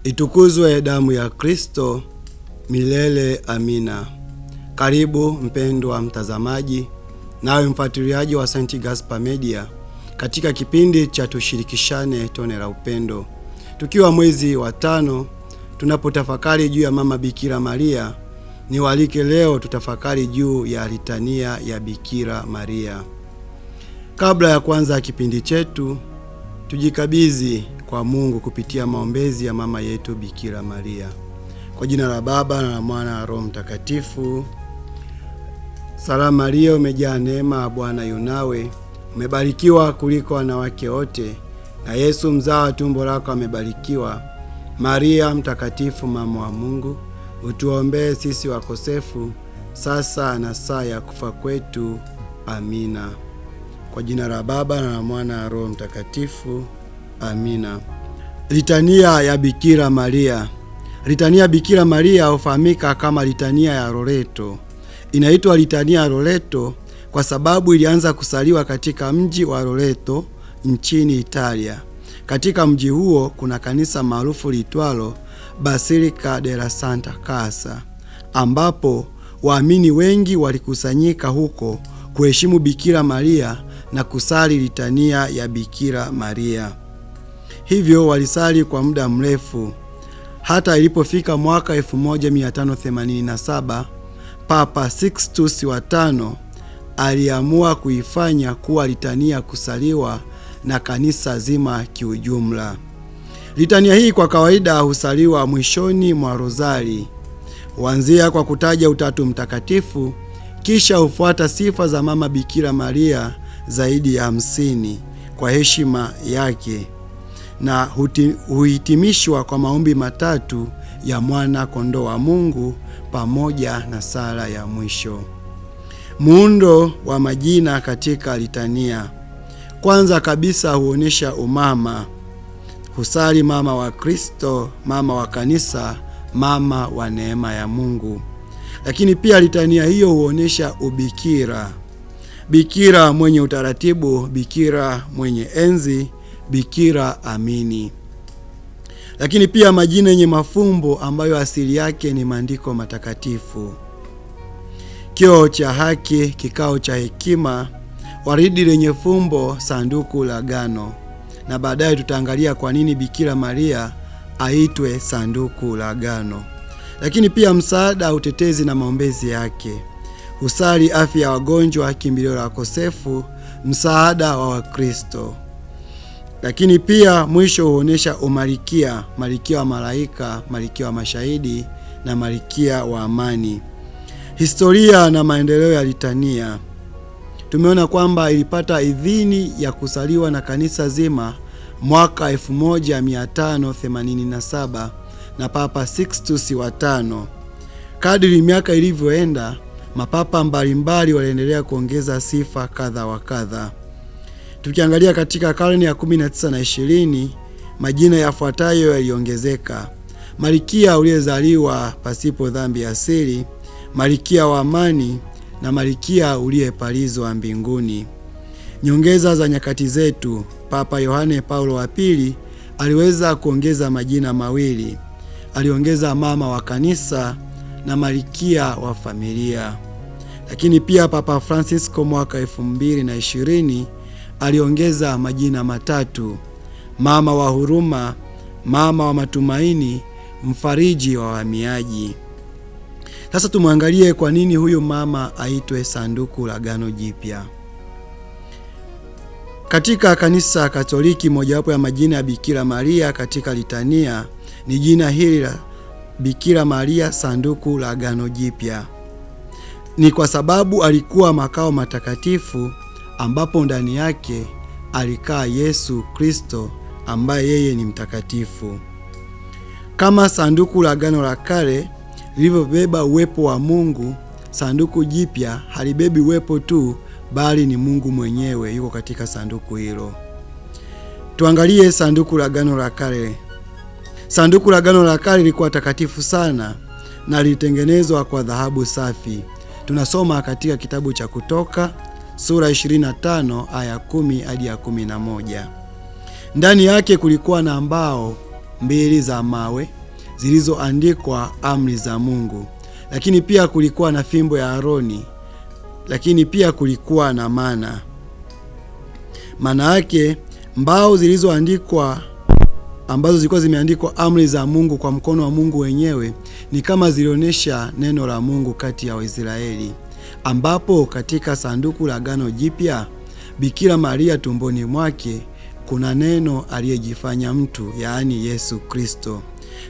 Itukuzwe damu ya Kristo, milele amina. Karibu mpendwa mtazamaji, nawe mfuatiliaji wa St. Gaspar Media katika kipindi cha tushirikishane tone la upendo. Tukiwa mwezi wa 5 tunapotafakari juu ya mama Bikira Maria, niwaalike leo tutafakari juu ya litania ya Bikira Maria. Kabla ya kuanza kipindi chetu, tujikabidhi kwa Mungu kupitia maombezi ya mama yetu Bikira Maria. Kwa jina la Baba na la Mwana na Roho Mtakatifu. Salamu Maria, umejaa neema, Bwana yu nawe, umebarikiwa kuliko wanawake wote, na Yesu mzao wa tumbo lako amebarikiwa. Maria mtakatifu, mama wa Mungu, utuombee sisi wakosefu, sasa na saa ya kufa kwetu. Amina. Kwa jina la Baba na la Mwana na Roho Mtakatifu. Amina. Litania ya Bikira Maria. Litania ya Bikira Maria hufahamika kama litania ya Loreto. Inaitwa litania ya Loreto kwa sababu ilianza kusaliwa katika mji wa Loreto nchini Italia. Katika mji huo kuna kanisa maarufu liitwalo Basilica della Santa Casa, ambapo waamini wengi walikusanyika huko kuheshimu Bikira Maria na kusali litania ya Bikira Maria. Hivyo walisali kwa muda mrefu. Hata ilipofika mwaka 1587, Papa Sixtus wa V aliamua kuifanya kuwa litania kusaliwa na kanisa zima kiujumla. Litania hii kwa kawaida husaliwa mwishoni mwa rozari. Huanzia kwa kutaja Utatu Mtakatifu, kisha hufuata sifa za mama Bikira Maria zaidi ya 50 kwa heshima yake, na huhitimishwa kwa maombi matatu ya mwana kondoo wa Mungu pamoja na sala ya mwisho. Muundo wa majina katika litania. Kwanza kabisa huonesha umama. Husali mama wa Kristo, mama wa kanisa, mama wa neema ya Mungu. Lakini pia litania hiyo huonesha ubikira. Bikira mwenye utaratibu, bikira mwenye enzi, bikira amini. Lakini pia majina yenye mafumbo ambayo asili yake ni maandiko matakatifu. Kio cha haki, kikao cha hekima, waridi lenye fumbo, sanduku la agano. Na baadaye tutaangalia kwa nini Bikira Maria aitwe sanduku la agano. Lakini pia msaada, utetezi na maombezi yake. Husali afya ya wagonjwa, kimbilio la wakosefu, msaada wa Wakristo. Lakini pia mwisho huonesha umalikia, malikia wa malaika, malikia wa mashahidi na malikia wa amani. Historia na maendeleo ya litania. Tumeona kwamba ilipata idhini ya kusaliwa na kanisa zima mwaka 1587 na Papa Sixtus wa V. Kadiri miaka ilivyoenda, mapapa mbalimbali waliendelea kuongeza sifa kadha wa kadha. Tukiangalia katika karne ya 19 na 20, majina yafuatayo yaliongezeka: Malikia uliyezaliwa pasipo dhambi asili, Malikia wa amani na Malikia uliyepalizwa mbinguni. Nyongeza za nyakati zetu. Papa Yohane Paulo wa II aliweza kuongeza majina mawili. Aliongeza mama wa kanisa na Malikia wa familia. Lakini pia Papa Francisco mwaka 2020 aliongeza majina matatu: mama wa huruma, mama wa matumaini, mfariji wa wahamiaji. Sasa tumwangalie kwa nini huyu mama aitwe sanduku la agano jipya. Katika kanisa Katoliki, mojawapo ya majina ya Bikira Maria katika litania ni jina hili la Bikira Maria sanduku la agano jipya. Ni kwa sababu alikuwa makao matakatifu ambapo ndani yake alikaa Yesu Kristo ambaye yeye ni mtakatifu. Kama sanduku la agano la kale lilivyobeba uwepo wa Mungu, sanduku jipya halibebi uwepo tu, bali ni Mungu mwenyewe yuko katika sanduku hilo. Tuangalie sanduku la agano la kale. Sanduku la agano la kale lilikuwa takatifu sana na lilitengenezwa kwa dhahabu safi. Tunasoma katika kitabu cha Kutoka sura 25 aya 10 hadi 11. Ndani yake kulikuwa na mbao 2 za mawe zilizoandikwa amri za Mungu. Lakini pia kulikuwa na fimbo ya Aroni. Lakini pia kulikuwa na mana. Maana yake mbao zilizoandikwa, ambazo zilikuwa zimeandikwa amri za Mungu kwa mkono wa Mungu wenyewe, ni kama zilionyesha neno la Mungu kati ya Waisraeli, ambapo katika sanduku la Agano Jipya Bikira Maria tumboni mwake kuna neno aliyejifanya mtu, yaani Yesu Kristo.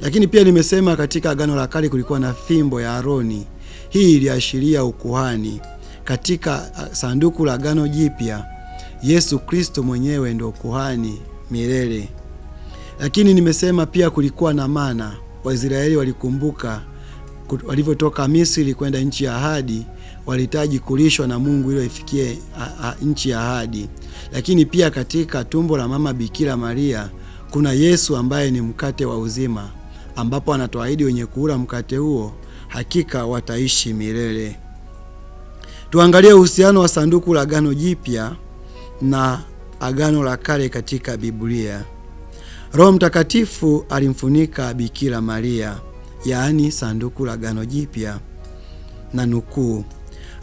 Lakini pia nimesema katika Agano la Kale kulikuwa na fimbo ya Aroni. Hii iliashiria ukuhani. Katika sanduku la Agano Jipya Yesu Kristo mwenyewe ndio kuhani milele. Lakini nimesema pia kulikuwa na mana. Waisraeli walikumbuka walivyotoka Misri kwenda nchi ya ahadi, walihitaji kulishwa na Mungu ili ifikie nchi ya ahadi. Lakini pia katika tumbo la mama Bikira Maria kuna Yesu ambaye ni mkate wa uzima, ambapo anatuahidi wenye kula mkate huo hakika wataishi milele. Tuangalie uhusiano wa sanduku la Agano Jipya na Agano la Kale katika Biblia. Roho Mtakatifu alimfunika Bikira Maria, yaani sanduku la Agano Jipya, na nukuu,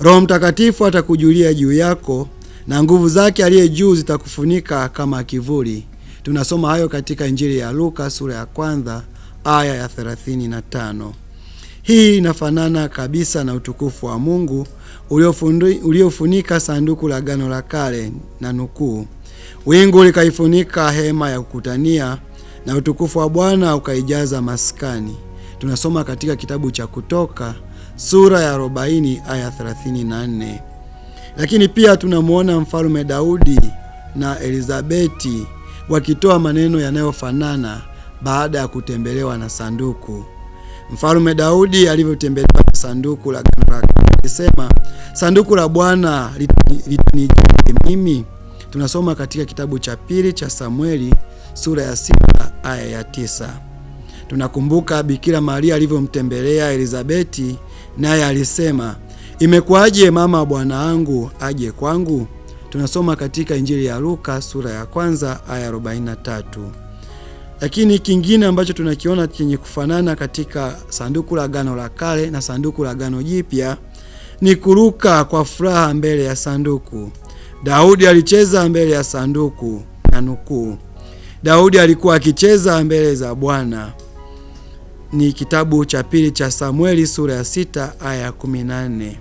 Roho Mtakatifu atakujulia juu yako na nguvu zake aliye juu zitakufunika kama kivuli. Tunasoma hayo katika Injili ya Luka sura ya 1 aya ya 35. Hii inafanana kabisa na utukufu wa Mungu uliofunika sanduku la Agano la Kale, na nukuu, wingu likaifunika hema ya kukutania na utukufu wa Bwana ukaijaza maskani. Tunasoma katika kitabu cha Kutoka sura ya 40 aya 34. Lakini pia tunamuona Mfalme Daudi na Elizabeti wakitoa maneno yanayofanana baada ya kutembelewa na sanduku. Mfalme Daudi alivyotembelewa na sanduku la Agano la Kale alisema, sanduku la Bwana litanijia mimi. Tunasoma katika kitabu cha pili cha Samueli sura ya 6 aya ya 9. Tunakumbuka Bikira Maria alivyomtembelea Elizabeti, naye alisema, imekuwaje mama bwana wangu aje kwangu? Tunasoma katika Injili ya Luka sura ya 1 aya 43. Lakini kingine ambacho tunakiona chenye kufanana katika sanduku la Agano la Kale na sanduku la Agano Jipya ni kuruka kwa furaha mbele ya sanduku. Daudi alicheza mbele ya sanduku, na nukuu, Daudi alikuwa akicheza mbele za Bwana. Ni kitabu cha pili cha Samueli sura ya 6 aya 14.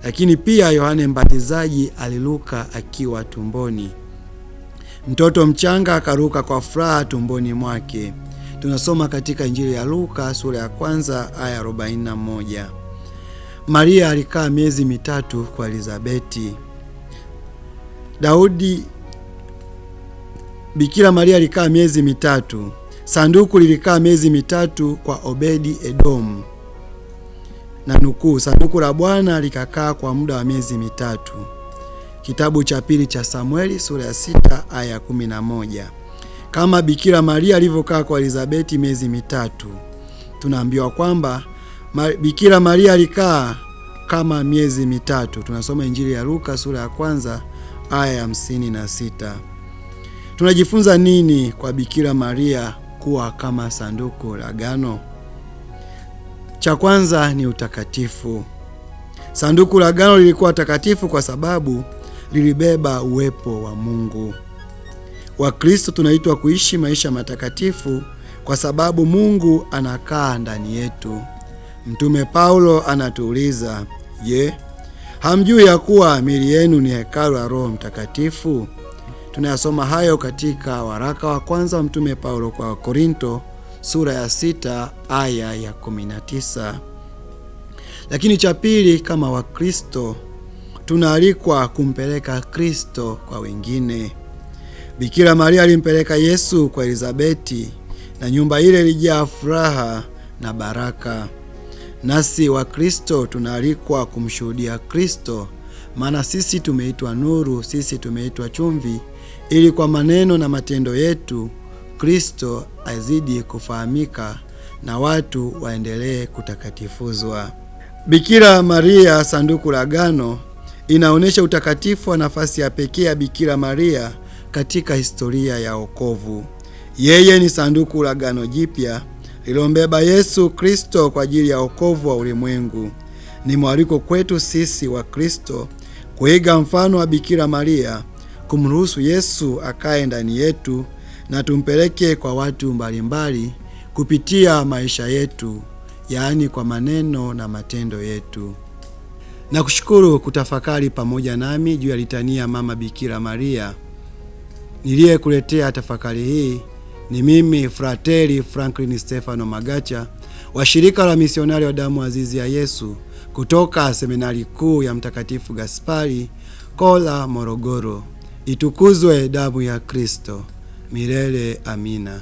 Lakini pia Yohane Mbatizaji aliruka akiwa tumboni. Mtoto mchanga akaruka kwa furaha tumboni mwake. Tunasoma katika Injili ya Luka sura ya 1 aya 41. Maria alikaa miezi 3 kwa Elizabeti. Bikira Maria alikaa miezi 3. Sanduku lilikaa miezi 3 kwa Obedi Edomu. Na nukuu, sanduku la Bwana likakaa kwa muda wa miezi 3. Kitabu cha pili cha Samueli sura ya 6 aya 11. Kama Bikira Maria alivyokaa kwa Elizabeti miezi 3, tunaambiwa kwamba Bikira Maria alikaa kama miezi 3. Tunasoma Injili ya Luka sura ya 1 aya ya 56. Tunajifunza nini kwa Bikira Maria kuwa kama sanduku la agano? Cha kwanza ni utakatifu. Sanduku la agano lilikuwa takatifu kwa sababu lilibeba uwepo wa Mungu. Wakristo tunaitwa kuishi maisha matakatifu kwa sababu Mungu anakaa ndani yetu. Mtume Paulo anatuuliza, je, hamjui ya kuwa miili yenu ni hekalu la Roho Mtakatifu? Tunayasoma hayo katika waraka wa kwanza wa Mtume Paulo kwa Wakorinto sura ya 6 aya ya 19. Lakini cha pili, kama Wakristo tunaalikwa kumpeleka Kristo kwa wengine. Bikira Maria alimpeleka Yesu kwa Elizabeti na nyumba ile ilijaa furaha na baraka. Nasi Wakristo tunaalikwa kumshuhudia Kristo, maana sisi tumeitwa nuru, sisi tumeitwa chumvi, ili kwa maneno na matendo yetu Kristo azidi kufahamika na watu waendelee kutakatifuzwa. Bikira Maria, sanduku la agano, inaonyesha utakatifu wa nafasi ya pekee ya Bikira Maria katika historia ya wokovu. Yeye ni sanduku la agano jipya lilombeba Yesu Kristo kwa ajili ya wokovu wa ulimwengu. Ni mwaliko kwetu sisi wa Kristo kuiga mfano wa Bikira Maria, kumruhusu Yesu akae ndani yetu na tumpeleke kwa watu mbalimbali kupitia maisha yetu, yaani kwa maneno na matendo yetu. Na kushukuru kutafakari pamoja nami juu ya litania Mama Bikira Maria. Niliyekuletea tafakari hii ni mimi Frateri Franklin Stefano Magacha wa shirika la misionari wa damu azizi ya Yesu kutoka seminari kuu ya Mtakatifu Gaspari Kola, Morogoro. Itukuzwe damu ya Kristo! Milele amina.